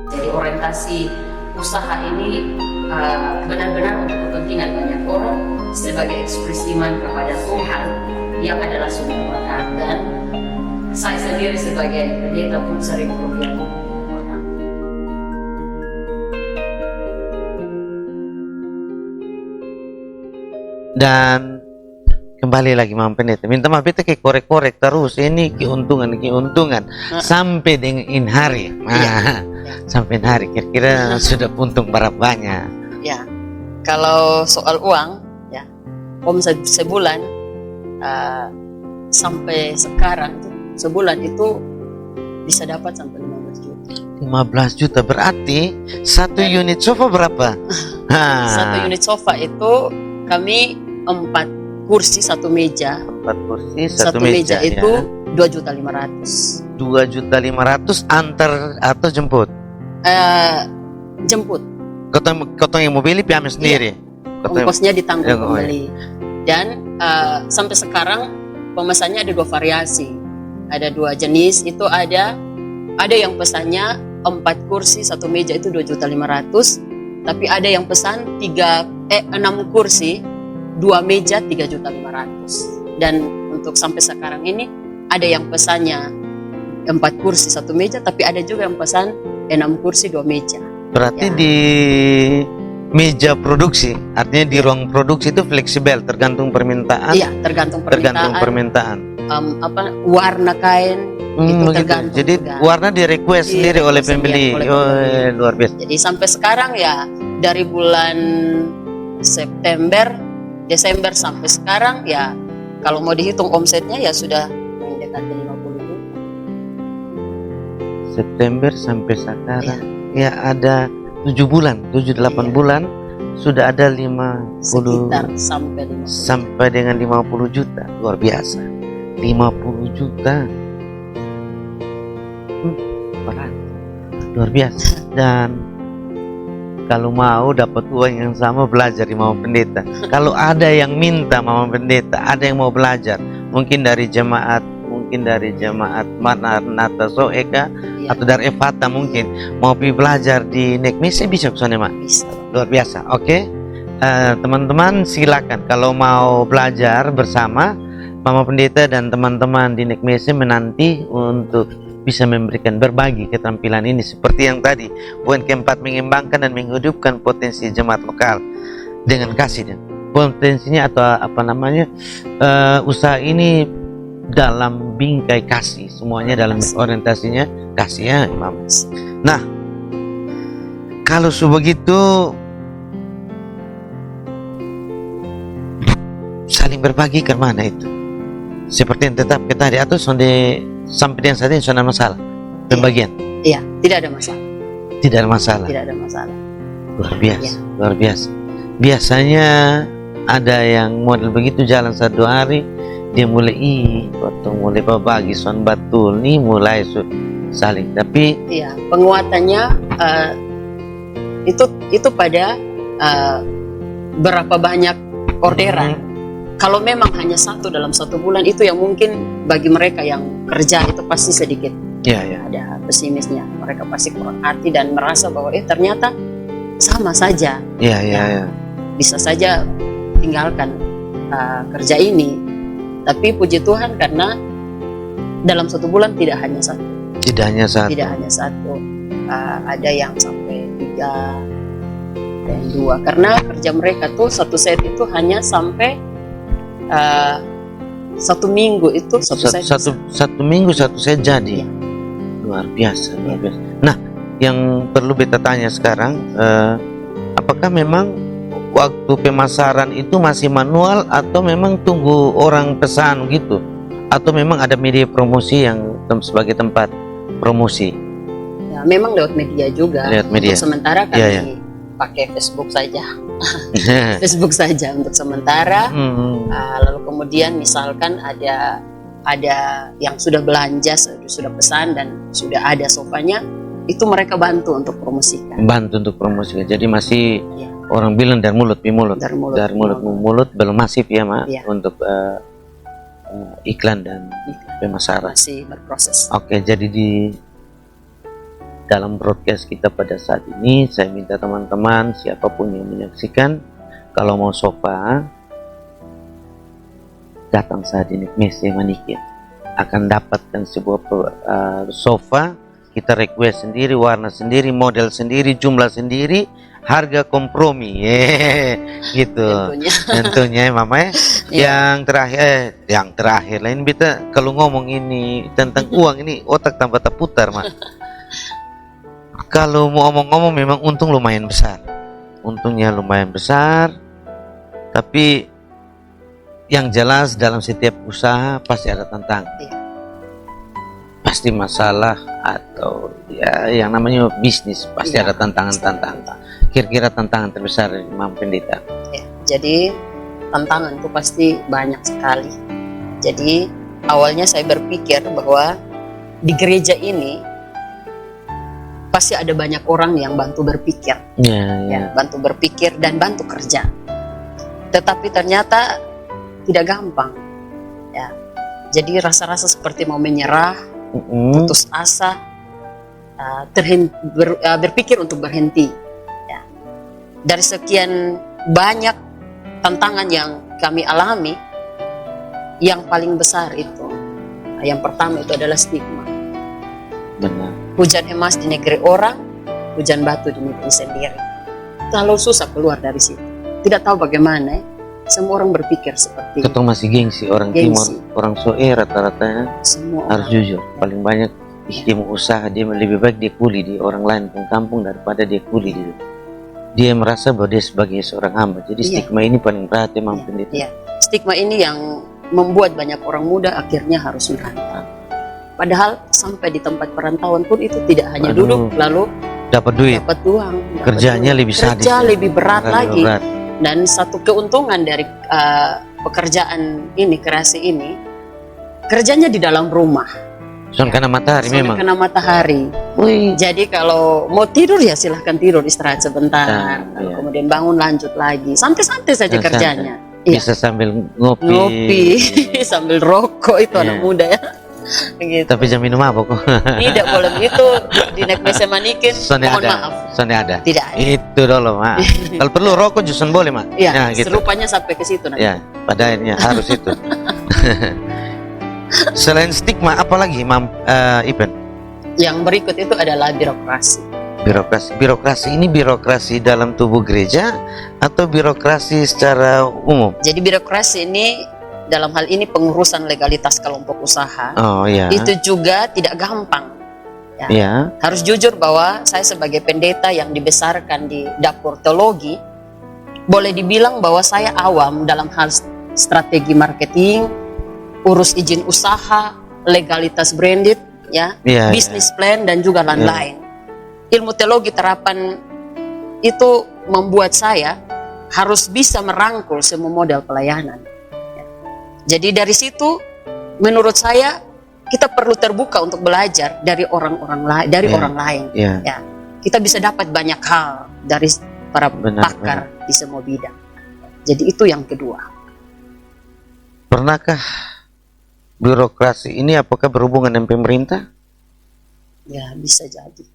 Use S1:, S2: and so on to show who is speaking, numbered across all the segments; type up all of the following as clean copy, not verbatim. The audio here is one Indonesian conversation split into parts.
S1: Jadi orientasi usaha ini benar-benar untuk kepentingan banyak orang sebagai ekspresi iman kepada Tuhan yang adalah sumber berkat, dan saya sendiri sebagai pendeta pun sering berpikir orang.
S2: Dan kembali lagi Mama Pendeta, minta maaf beta kayak korek-korek terus ini keuntungan sampai dengan hari. Sampai hari kira-kira sudah untung berapa banyak?
S3: Ya, kalau soal uang, ya, sebulan sampai sekarang sebulan itu bisa dapat sampai 15 juta.
S2: 15 juta berarti satu unit sofa berapa?
S3: Satu unit sofa itu kami 4 kursi satu meja.
S2: 4 kursi
S3: satu meja itu 2.500.000.
S2: 2.500.000 antar atau jemput?
S3: Jemput.
S2: Kotong yang mau beli pihaknya sendiri.
S3: Ongkosnya ditanggung kembali. Dan sampai sekarang pemesannya ada 2 variasi, ada 2 jenis. Itu ada yang pesannya 4 kursi satu meja itu 2.500.000, tapi ada yang pesan 6 kursi 2 meja 3.500.000. Dan untuk sampai sekarang ini ada yang pesannya 4 kursi satu meja, tapi ada juga yang pesan 6 kursi 2 meja.
S2: Berarti
S3: Ya.
S2: di meja produksi, artinya di ruang produksi itu fleksibel tergantung permintaan.
S3: Iya, tergantung
S2: permintaan.
S3: Warna kain itu tergantung.
S2: Jadi
S3: juga.
S2: warna di request sendiri oleh pembeli. Luar biasa.
S3: Jadi sampai sekarang ya dari bulan Desember sampai sekarang ya kalau mau dihitung omsetnya ya sudah mendekati 50 juta.
S2: September sampai sekarang ya ada 7-8 bulan sudah ada 50
S3: sekitar sampai
S2: dengan 50 juta. Luar biasa. 50 juta. Berat. Luar biasa. Dan kalau mau dapat uang yang sama belajar di Mama Pendeta. Kalau ada yang minta Mama Pendeta, ada yang mau belajar, mungkin dari jemaat Maranatha Soeka atau dari Efata mungkin mau pergi belajar di Nekmese bisa kesana Mak?
S3: Bisa.
S2: Luar biasa. Oke. Teman-teman silakan kalau mau belajar bersama Mama Pendeta dan teman-teman di Nekmese menanti untuk bisa memberikan berbagi keterampilan ini seperti yang tadi. Poin keempat, mengembangkan dan menghidupkan potensi jemaat lokal dengan kasih. Potensinya atau usaha ini dalam bingkai kasih, semuanya dalam orientasinya kasih ya Imam. Nah, kalau sebegitu saling berbagi ke mana itu? Seperti yang tetap kita tadi atau sampai dengan saat ini sudah masalah pembagian?
S3: Iya, tidak ada masalah.
S2: Tidak ada masalah.
S3: Tidak ada masalah.
S2: Luar biasa,
S3: Ya.
S2: luar biasa. Biasanya ada yang model begitu jalan 1-2 hari dia mulai mulai berbagi son batul nih mulai saling. Tapi
S3: iya, penguatannya itu pada berapa banyak orderan. Kalau memang hanya satu dalam 1 bulan itu yang mungkin bagi mereka yang kerja itu pasti sedikit ada pesimisnya. Mereka pasti kurang hati dan merasa bahwa ternyata sama saja. Bisa saja tinggalkan kerja ini. Tapi puji Tuhan karena dalam 1 bulan tidak hanya satu. Ada yang sampai 3 dan 2. Karena kerja mereka tuh satu set itu hanya sampai 1 minggu itu
S2: satu minggu satu set jadi. Luar biasa. Nah, yang perlu beta tanya sekarang, apakah memang waktu pemasaran itu masih manual atau memang tunggu orang pesan gitu, atau memang ada media promosi yang sebagai tempat promosi?
S3: Ya, memang lewat media juga.
S2: Lewat media.
S3: Untuk sementara kami pakai Facebook saja. Facebook saja untuk sementara. Lalu kemudian misalkan ada yang sudah belanja, sudah pesan dan sudah ada sofanya, itu mereka bantu untuk promosikan.
S2: Jadi masih orang bilang dari mulut ke mulut belum masif ya Mak untuk iklan dan pemasaran.
S3: masih berproses.
S2: Oke, jadi di dalam broadcast kita pada saat ini, saya minta teman-teman siapapun yang menyaksikan, kalau mau sofa, datang saat ini Messi Manikin akan dapatkan sebuah sofa. Kita request sendiri, warna sendiri, model sendiri, jumlah sendiri, harga kompromi, gitu. Tentunya Mama ya. Yang terakhir lain kita kalau ngomong ini tentang uang ini otak tambah terputar Mak. Kalau mau ngomong-ngomong memang untung lumayan besar, untungnya lumayan besar, tapi yang jelas dalam setiap usaha pasti ada tantangan, pasti masalah atau ya yang namanya bisnis pasti ada tantangan-tantangan. Kira-kira tantangan terbesar dari Mam Pendeta?
S3: Ya, jadi tantangan itu pasti banyak sekali. Jadi awalnya saya berpikir bahwa di gereja ini pasti ada banyak orang yang bantu berpikir, bantu berpikir dan bantu kerja. Tetapi ternyata tidak gampang. Ya, jadi rasa-rasa seperti mau menyerah, putus asa, berpikir untuk berhenti. Ya. Dari sekian banyak tantangan yang kami alami, yang paling besar itu, yang pertama itu adalah stigma.
S2: Benar.
S3: Hujan emas di negeri orang, hujan batu di negeri sendiri. Kalau susah keluar dari situ. Tidak tahu bagaimana, semua orang berpikir seperti
S2: Ketong masih gengsi orang Timur, orang Soe rata-ratanya
S3: semua
S2: harus jujur. Paling banyak dia mau usaha, dia lebih baik dia kuli di orang lain kampung daripada dia kuli di. Dia merasa bahwa dia sebagai seorang hamba. Jadi stigma ini paling berat ya Mam Pendeta.
S3: Iya. Stigma ini yang membuat banyak orang muda akhirnya harus merantau. Padahal sampai di tempat perantauan pun itu tidak hanya duduk lalu
S2: dapat duit,
S3: dapat uang,
S2: kerjanya lebih sadis,
S3: kerja lebih berat lagi.
S2: Berat.
S3: Dan satu keuntungan dari pekerjaan ini, kreasi ini, kerjanya di dalam rumah.
S2: Soalnya kena matahari memang.
S3: Kena matahari. Jadi kalau mau tidur ya silahkan tidur, istirahat sebentar, kemudian bangun lanjut lagi, santai-santai saja kerjanya.
S2: Bisa sambil
S3: ngopi sambil rokok, itu anak muda ya. Begitu.
S2: Tapi jangan minum mabok.
S3: Tidak boleh itu di Nek Messi Manikin. Mohon maaf.
S2: Soalnya ada.
S3: Tidak ada.
S2: Itu dulu Mak. Kalau perlu rokok justru boleh Mak.
S3: Iya.
S2: Nah, gitu.
S3: Serupanya sampai ke situ nanti.
S2: Ya, pada akhirnya harus itu. Selain stigma, apalagi Mam Ipen?
S3: Yang berikut itu adalah birokrasi.
S2: Birokrasi ini birokrasi dalam tubuh gereja atau birokrasi secara umum?
S3: Jadi birokrasi ini dalam hal ini pengurusan legalitas kelompok usaha. Itu juga tidak gampang. Ya. Harus jujur bahwa saya sebagai pendeta yang dibesarkan di dapur teologi, boleh dibilang bahwa saya awam dalam hal strategi marketing, urus izin usaha, legalitas branded, bisnis plan dan juga lain-lain. Ilmu teologi terapan itu membuat saya harus bisa merangkul semua model pelayanan. Jadi dari situ menurut saya kita perlu terbuka untuk belajar dari orang-orang lain, orang lain. Ya, kita bisa dapat banyak hal dari para pakar di semua bidang. Jadi itu yang kedua.
S2: Pernahkah birokrasi ini apakah berhubungan dengan pemerintah?
S3: Ya, bisa jadi.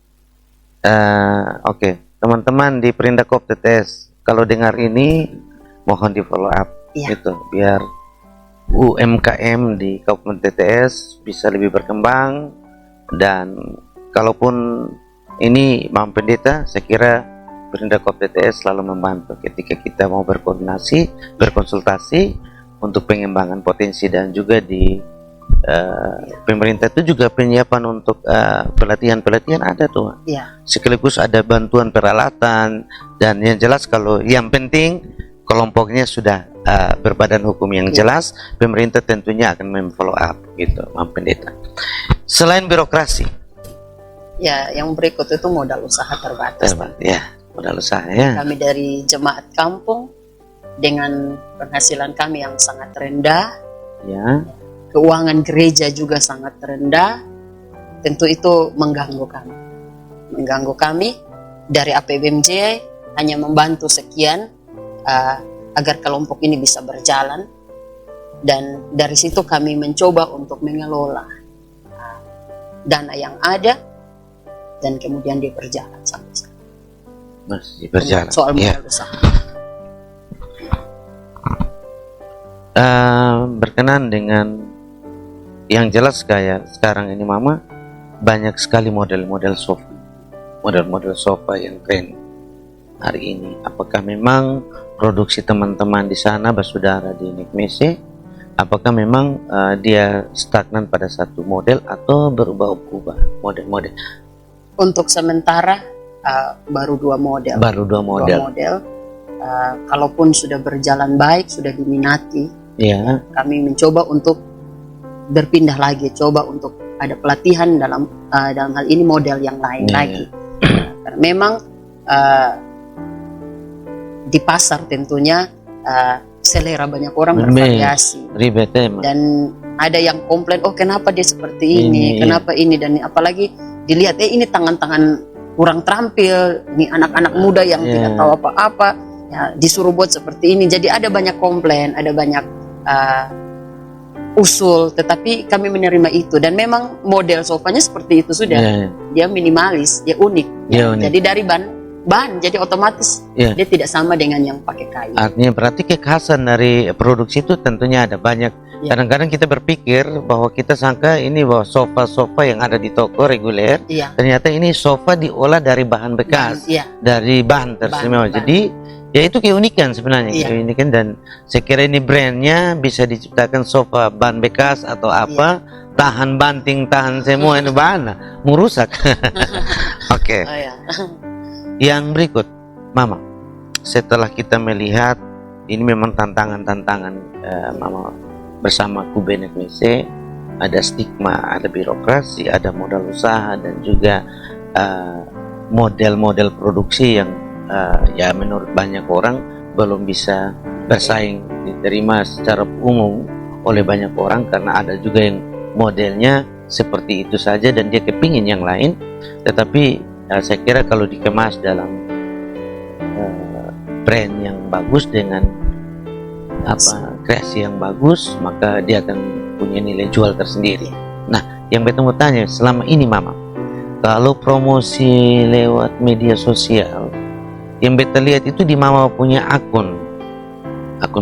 S2: Oke. Teman-teman di Perindakop TTS, kalau dengar ini mohon di follow up gitu biar UMKM di Kabupaten TTS bisa lebih berkembang. Dan kalaupun ini Mam Pendeta, saya kira Perindakop TTS selalu membantu ketika kita mau berkoordinasi, berkonsultasi untuk pengembangan potensi. Dan juga di pemerintah itu juga penyiapan untuk pelatihan-pelatihan ada tuh. Sekaligus ada bantuan peralatan. Dan yang jelas kalau yang penting kelompoknya sudah berbadan hukum yang jelas, pemerintah tentunya akan memfollow up gitu, Mam Pendeta. Selain birokrasi,
S3: ya yang berikut itu modal usaha terbatas.
S2: Modal usaha ya.
S3: Kami dari jemaat kampung dengan penghasilan kami yang sangat rendah, keuangan gereja juga sangat rendah, tentu itu mengganggu kami dari APBMJ hanya membantu sekian agar kelompok ini bisa berjalan. Dan dari situ kami mencoba untuk mengelola dana yang ada dan kemudian dia berjalan sampai sekarang.
S2: Masih berjalan.
S3: Soal
S2: Ya.
S3: modal usaha.
S2: Berkenan dengan yang jelas kayak sekarang ini Mama, banyak sekali model-model sofa, model-model sofa yang keren hari ini. Apakah memang produksi teman-teman di sana bersaudara di Nekmese, apakah memang dia stagnan pada satu model atau berubah-ubah model-model?
S3: Untuk sementara baru 2 model.
S2: Baru 2 model.
S3: Kalaupun sudah berjalan baik, sudah diminati,
S2: Ya.
S3: kami mencoba untuk berpindah lagi, coba untuk ada pelatihan dalam hal ini model yang lain
S2: Ya.
S3: lagi. Karena memang di pasar tentunya selera banyak orang bervariasi.
S2: Ribet emang.
S3: Dan ada yang komplain, oh kenapa dia seperti ini,
S2: Ini,
S3: kenapa ini, dan apalagi dilihat ini tangan-tangan kurang terampil, ini anak-anak muda yang tidak tahu apa-apa, ya, disuruh buat seperti ini. Jadi ada banyak komplain, ada banyak usul, tetapi kami menerima itu. Dan memang model sofanya seperti itu sudah, dia minimalis, dia unik.
S2: Ya, unik.
S3: Jadi dari bahan, jadi otomatis dia tidak sama dengan yang pakai kayu.
S2: Artinya berarti kekhasan dari produksi itu tentunya ada banyak. Kadang-kadang kita berpikir bahwa kita sangka ini bahwa sofa-sofa yang ada di toko reguler, ternyata ini sofa diolah dari bahan bekas, dari bahan teristimewa. Jadi ya itu keunikan sebenarnya, keunikan, dan saya kira ini brandnya bisa diciptakan sofa bahan bekas atau apa, tahan banting, tahan semua ini bahan, mau rusak. Oke. Yang berikut, Mama, setelah kita melihat ini memang tantangan-tantangan Mama bersama Kube Nekmese, ada stigma, ada birokrasi, ada modal usaha, dan juga model-model produksi yang ya menurut banyak orang belum bisa bersaing, diterima secara umum oleh banyak orang, karena ada juga yang modelnya seperti itu saja dan dia kepingin yang lain. Tetapi saya kira kalau dikemas dalam brand yang bagus dengan kreasi yang bagus, maka dia akan punya nilai jual tersendiri. Nah, yang beta mau tanya selama ini Mama, kalau promosi lewat media sosial, yang beta lihat itu di Mama punya akun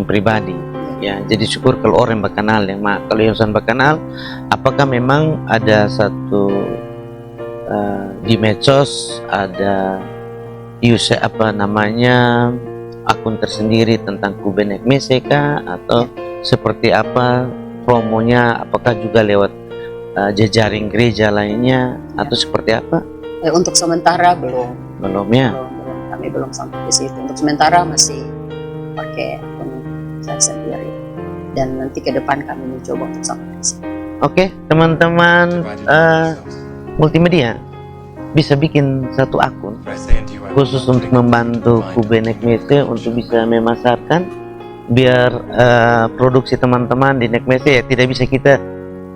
S2: pribadi, ya. Jadi syukur kalau orang berkenal, yang kalau yang sudah berkenal, apakah memang ada satu di medsos ada akun tersendiri tentang Kube Nekmese kah, atau seperti apa promonya? Apakah juga lewat jejaring gereja lainnya atau seperti apa?
S3: Untuk sementara belum
S2: Ya.
S3: Kami belum sampai ke situ. Untuk sementara masih pakai akun saya sendiri, dan nanti ke depan kami mencoba untuk sampai ke situ.
S2: Oke, teman-teman multimedia bisa bikin satu akun khusus untuk membantu Kube Nekmese untuk bisa memasarkan, biar produksi teman-teman di Nekmese ya tidak bisa kita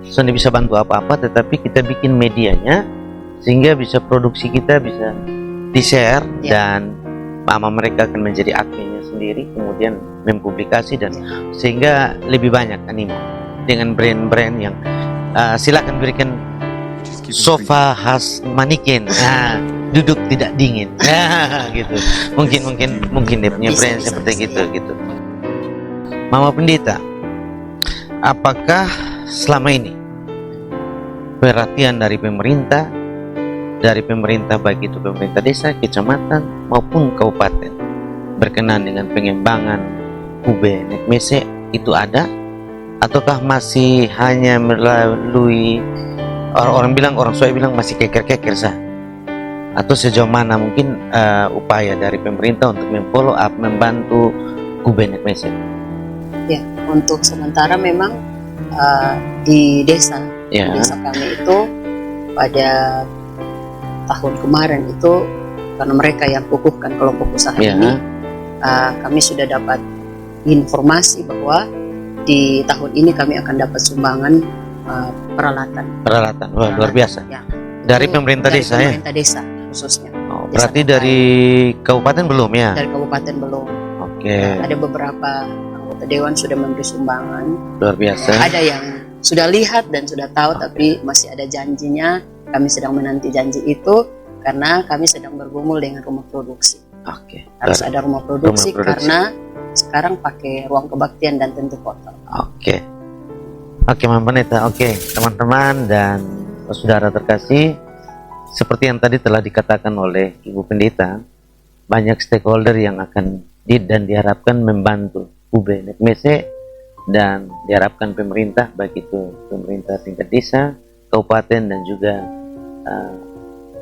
S2: sudah bisa bantu apa-apa, tetapi kita bikin medianya sehingga bisa produksi kita bisa di-share, dan Mama mereka akan menjadi adminnya sendiri, kemudian mempublikasi, dan sehingga lebih banyak animo dengan brand-brand yang silakan berikan sofa khas Manikin, duduk tidak dingin, gitu. Mungkin dia punya brand seperti gitu. Mama Pendeta, apakah selama ini perhatian dari pemerintah baik itu pemerintah desa, kecamatan maupun kabupaten berkenan dengan pengembangan Kube Nekmese itu ada, ataukah masih hanya melalui orang Sua bilang masih keker-keker sah, atau sejauh mana mungkin upaya dari pemerintah untuk memfollow up, membantu Kube Nekmese?
S3: Ya, untuk sementara memang di desa kami itu pada tahun kemarin itu, karena mereka yang kukuhkan kelompok usaha ini, kami sudah dapat informasi bahwa di tahun ini kami akan dapat sumbangan peralatan.
S2: Wah, luar biasa. Dari pemerintah desa,
S3: pemerintah desa khususnya.
S2: Berarti dari kabupaten belum ya?
S3: Dari kabupaten belum.
S2: Oke.
S3: Ada beberapa anggota dewan sudah memberi sumbangan.
S2: Luar biasa.
S3: Ada yang sudah lihat dan sudah tahu, tapi masih ada janjinya. Kami sedang menanti janji itu karena kami sedang bergumul dengan rumah produksi.
S2: Oke.
S3: Harus ada rumah produksi,
S2: Rumah produksi.
S3: karena sekarang pakai ruang kebaktian dan tentu kotor.
S2: Oke. Oke, Mama Pendeta. Oke, teman-teman dan saudara terkasih, seperti yang tadi telah dikatakan oleh Ibu Pendeta, banyak stakeholder yang akan dan diharapkan membantu UB Nekmese, dan diharapkan pemerintah, baik itu pemerintah tingkat desa, kabupaten, dan juga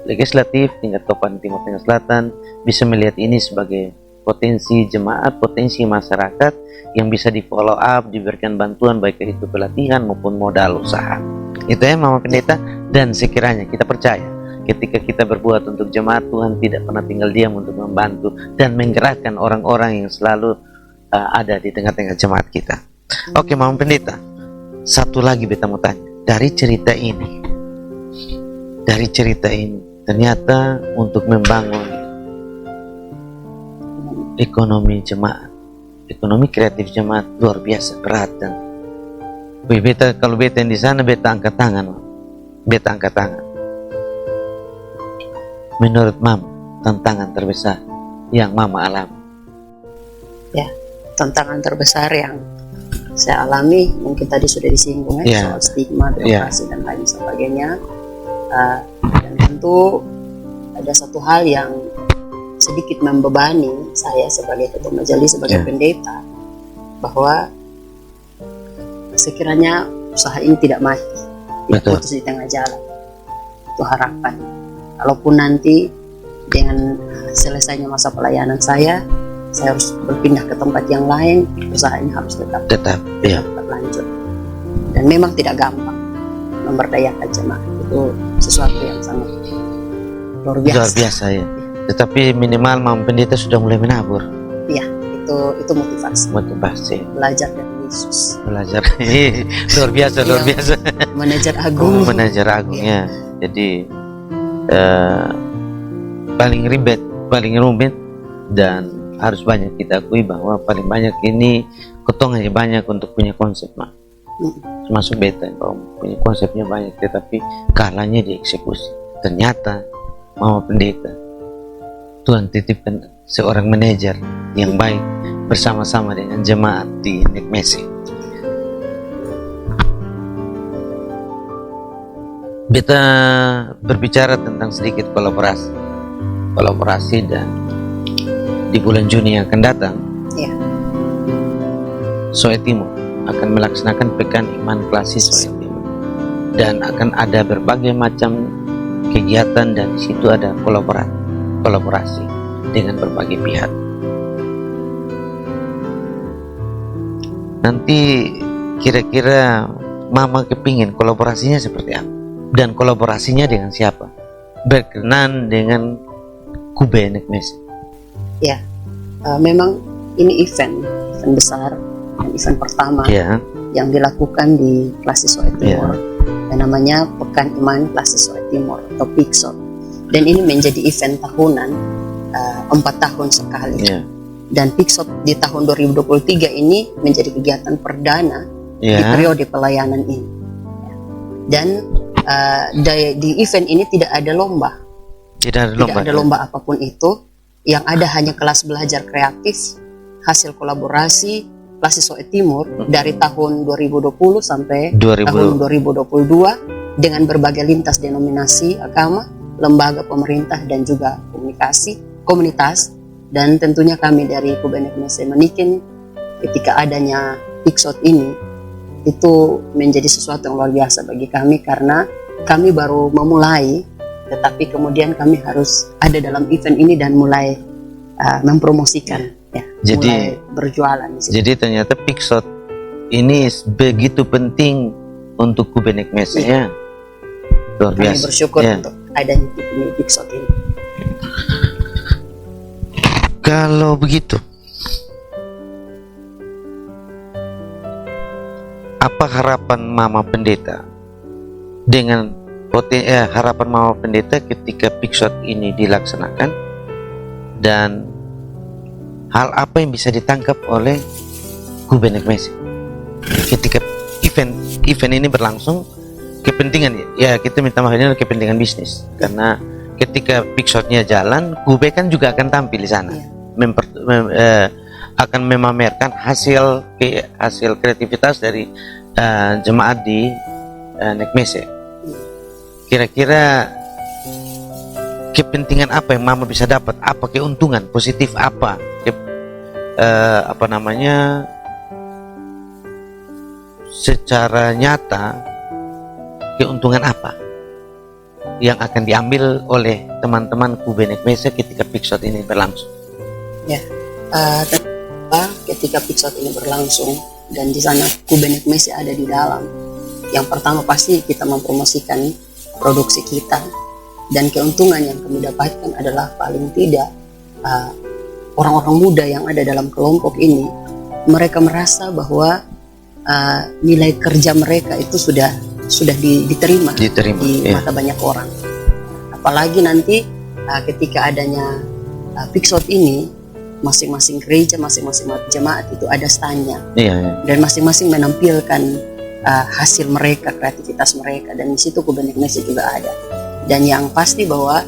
S2: legislatif tingkat Kabupaten Timur Tengah Selatan bisa melihat ini sebagai potensi jemaat, potensi masyarakat yang bisa di follow up, diberikan bantuan baik itu pelatihan maupun modal usaha. Itu ya Mama Pendeta. Dan sekiranya kita percaya ketika kita berbuat untuk jemaat, Tuhan tidak pernah tinggal diam untuk membantu dan menggerakkan orang-orang yang selalu ada di tengah-tengah jemaat kita. Oke Mama Pendeta, satu lagi beta mau tanya. Dari cerita ini ternyata untuk membangun ekonomi jemaat, ekonomi kreatif jemaat luar biasa berat. Dan kalau beta yang di sana, beta angkat tangan. Menurut Mama, tantangan terbesar yang Mama alami?
S3: Ya, tantangan terbesar yang saya alami mungkin tadi sudah disinggung soal stigma, birokrasi dan lain sebagainya. Dan tentu ada satu hal yang sedikit membebani saya sebagai ketua majelis, sebagai pendeta, bahwa sekiranya usaha ini tidak mati, tidak putus di tengah jalan. Itu harapan. Kalaupun nanti dengan selesainya masa pelayanan saya harus berpindah ke tempat yang lain, usaha ini harus tetap lanjut. Dan memang tidak gampang memberdayakan jemaat, itu sesuatu yang sangat luar biasa
S2: ya. Tetapi minimal Mama Pendeta sudah mulai menabur. Iya,
S3: itu motivasi. Belajar dari Yesus.
S2: Belajar. luar biasa.
S3: Manajer agung.
S2: Manajer agung ya. Jadi paling rumit dan harus banyak kita akui bahwa paling banyak ini ketong hanya banyak untuk punya konsep, Mak. Termasuk beta bahwa punya konsepnya banyak tetapi kalanya dieksekusi. Ternyata Mama Pendeta, Tuhan titipkan seorang manajer yang baik bersama-sama dengan jemaat di Nekmese. Beta berbicara tentang sedikit kolaborasi dan di bulan Juni yang akan datang, Soe Timur akan melaksanakan Pekan Iman Klasis Soe Timur, dan akan ada berbagai macam kegiatan dan di situ ada kolaborasi dengan berbagai pihak. Nanti kira-kira Mama kepingin kolaborasinya seperti apa? Dan kolaborasinya dengan siapa? Berkenan dengan Kube Nekmese.
S3: Ya, memang ini event besar, event pertama yang dilakukan di Klasis Soe Timur. Yang namanya Pekan Iman Klasis Soe Timur atau PIKSOT. Dan ini menjadi event tahunan 4 tahun sekali. Dan PIKSOT di tahun 2023 ini menjadi kegiatan perdana di periode pelayanan ini. Dan di event ini tidak ada lomba. Tidak ada lomba apapun itu. Yang ada hanya kelas belajar kreatif, hasil kolaborasi Klasis Soe Timur dari tahun 2020 sampai tahun 2022 dengan berbagai lintas denominasi agama, lembaga pemerintah dan juga komunitas. Dan tentunya kami dari Kube Nekmese Manikin ketika adanya PIKSOT ini itu menjadi sesuatu yang luar biasa bagi kami, karena kami baru memulai, tetapi kemudian kami harus ada dalam event ini dan mulai mempromosikan, mulai berjualan.
S2: Jadi ternyata PIKSOT ini begitu penting untuk Kube Nekmese ya. Luar biasa.
S3: Kami bersyukur untuk adanya PIKSOT ini.
S2: Kalau begitu, apa harapan Mama Pendeta dengan harapan Mama Pendeta ketika PIKSOT ini dilaksanakan, dan hal apa yang bisa ditangkap oleh Kube Nekmese. Ketika event ini berlangsung, kepentingan ya kita minta maaf ini adalah kepentingan bisnis, karena ketika Pixotnya jalan, Kube kan juga akan tampil di sana, akan memamerkan hasil kreativitas dari jemaat di Nekmese. Kira-kira kepentingan apa yang Mama bisa dapat? Apa keuntungan positif apa? Secara nyata keuntungan apa yang akan diambil oleh teman-teman Kube Nekmese ketika Pixot ini berlangsung?
S3: Ya, ketika Pixot ini berlangsung dan di sana Kube Nekmese ada di dalam, yang pertama pasti kita mempromosikan produksi kita, dan keuntungan yang kami dapatkan adalah paling tidak orang-orang muda yang ada dalam kelompok ini, mereka merasa bahwa nilai kerja mereka itu sudah diterima di mata banyak orang. Apalagi nanti ketika adanya Pixot ini, masing-masing gereja, masing-masing jemaat itu ada standnya, dan masing-masing menampilkan hasil mereka, kreativitas mereka, dan di situ Kube Nekmese juga ada. Dan yang pasti bahwa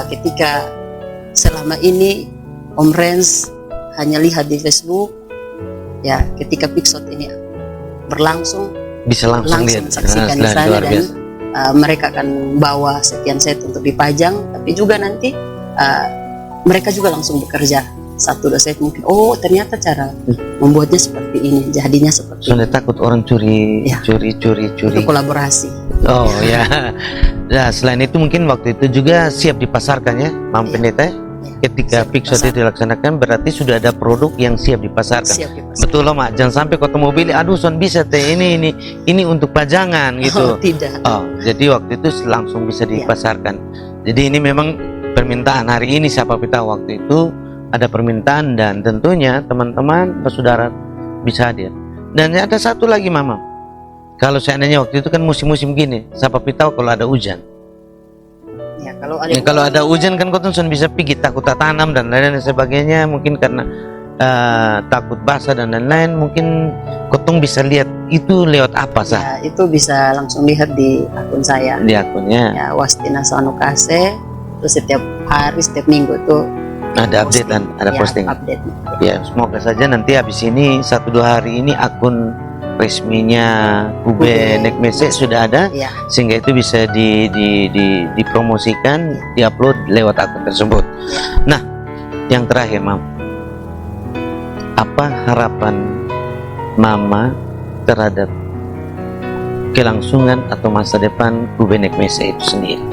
S3: ketika selama ini Om Renz hanya lihat di Facebook, ya ketika Pixot ini berlangsung
S2: bisa langsung lihat,
S3: saksikan di sana, dan mereka akan bawa sekian set untuk dipajang, tapi juga nanti mereka juga langsung bekerja 1-2 set mungkin. Oh, ternyata cara membuatnya seperti ini, jadinya seperti
S2: ini. Takut orang curi.
S3: Itu kolaborasi.
S2: Oh ya. Nah, selain itu mungkin waktu itu juga siap dipasarkan ya, Mam Pendeta. Ketika Pixot itu dilaksanakan berarti sudah ada produk yang siap dipasarkan. Betul loh Mak, jangan sampai ketemu beli, aduh son bisa teh ini untuk pajangan gitu.
S3: Oh, tidak.
S2: Oh, jadi waktu itu langsung bisa dipasarkan. Jadi ini memang permintaan hari ini, siapa tahu waktu itu ada permintaan, dan tentunya teman-teman saudara bisa hadir. Dan ada satu lagi Mama, kalau seandainya waktu itu kan musim-musim gini, siapa tahu kalau ada hujan. Ya, kalau ada hujan kan kotong bisa pergi takut tanam dan lain-lain sebagainya, mungkin karena takut basah dan lain-lain, mungkin kotong bisa lihat itu lewat apa sah?
S3: Ya, itu bisa langsung lihat di akun saya.
S2: Di akunnya.
S3: Ya, Wastina Sanukase. Terus setiap hari, setiap minggu tuh
S2: ada updatean, ada posting.
S3: Update.
S2: Ya, semoga saja nanti habis ini 1-2 hari ini akun resminya Kube Nekmese sudah ada, sehingga itu bisa dipromosikan, diupload lewat akun tersebut. Nah, yang terakhir Mam, apa harapan Mama terhadap kelangsungan atau masa depan Kube Nekmese itu sendiri?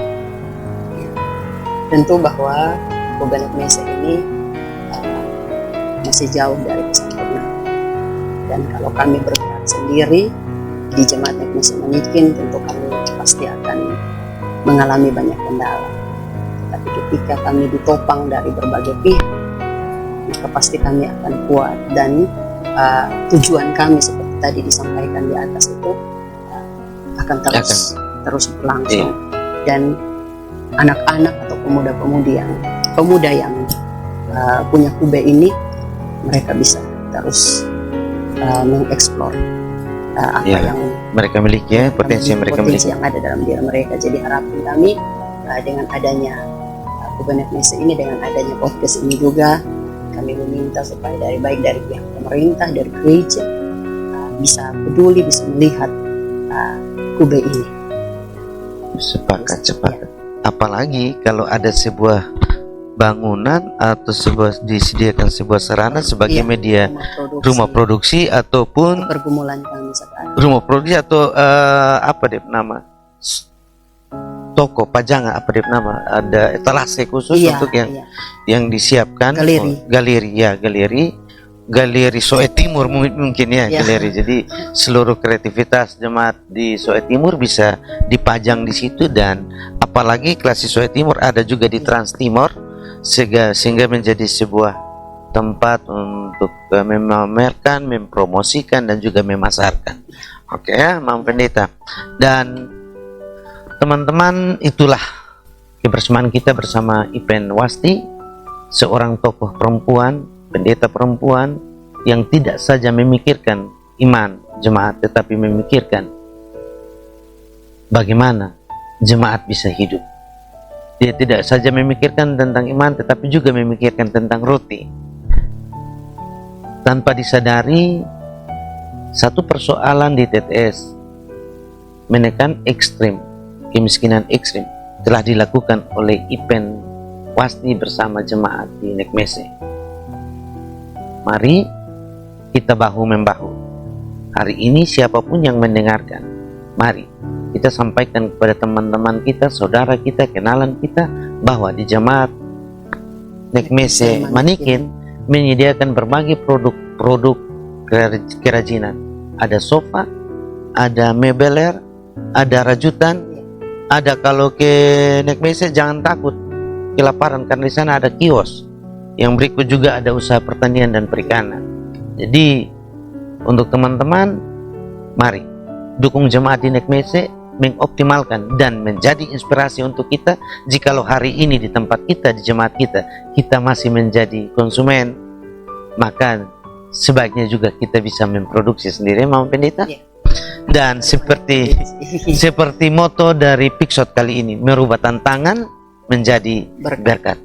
S3: Tentu bahwa Kube Nekmese ini masih jauh dari kesempurnaan, dan kalau kami bergerak sendiri di Jemaat Nekmese Manikin, tentu kami pasti akan mengalami banyak kendala. Tapi ketika kami ditopang dari berbagai pihak, maka pasti kami akan kuat, dan tujuan kami seperti tadi disampaikan di atas itu akan terus berlangsung. Dan anak-anak atau pemuda yang punya Kube ini, mereka bisa terus mengeksplor apa yang
S2: mereka miliki, potensi yang
S3: ada dalam diri mereka. Jadi harapan kami dengan adanya Kube Nekmese ini, dengan adanya podcast ini juga, kami meminta supaya baik dari pihak pemerintah, dari gereja bisa peduli, bisa melihat Kube ini.
S2: Sepakat. Apalagi kalau ada sebuah bangunan atau disediakan sebuah sarana sebagai media rumah produksi ataupun
S3: pergumulan kami sekarang.
S2: Rumah produksi atau toko pajangan, ada etalase khusus untuk yang disiapkan, galeri Soe Timur mungkin galeri. Jadi seluruh kreativitas jemaat di Soe Timur bisa dipajang di situ, dan apalagi Klasi Soe Timur ada juga di Trans Timur, sehingga menjadi sebuah tempat untuk memamerkan, mempromosikan, dan juga memasarkan. Oke ya, Mam Pendeta. Dan teman-teman, itulah kebersamaan kita bersama Ipen Wasti, seorang tokoh perempuan, pendeta perempuan yang tidak saja memikirkan iman jemaat, tetapi memikirkan bagaimana jemaat bisa hidup. Dia tidak saja memikirkan tentang iman, tetapi juga memikirkan tentang roti. Tanpa disadari, satu persoalan di TTS menekan ekstrim, kemiskinan ekstrim, telah dilakukan oleh IPEN Wasti bersama jemaat di Nekmese. Mari kita bahu-membahu. Hari ini siapapun yang mendengarkan, mari kita sampaikan kepada teman-teman kita, saudara kita, kenalan kita, bahwa di jemaat Nekmese Manikin menyediakan berbagai produk kerajinan. Ada sofa, ada mebeler, ada rajutan, ada kalau ke Nekmese jangan takut kelaparan karena di sana ada kios. Yang berikut juga ada usaha pertanian dan perikanan. Jadi untuk teman-teman, mari dukung jemaat di Nekmese mengoptimalkan dan menjadi inspirasi untuk kita. Jikalau hari ini di tempat kita, di jemaat kita masih menjadi konsumen, maka sebaiknya juga kita bisa memproduksi sendiri, Mama Pendeta.
S3: Ya.
S2: Dan seperti moto dari Pixot kali ini, merubah tantangan menjadi berkat.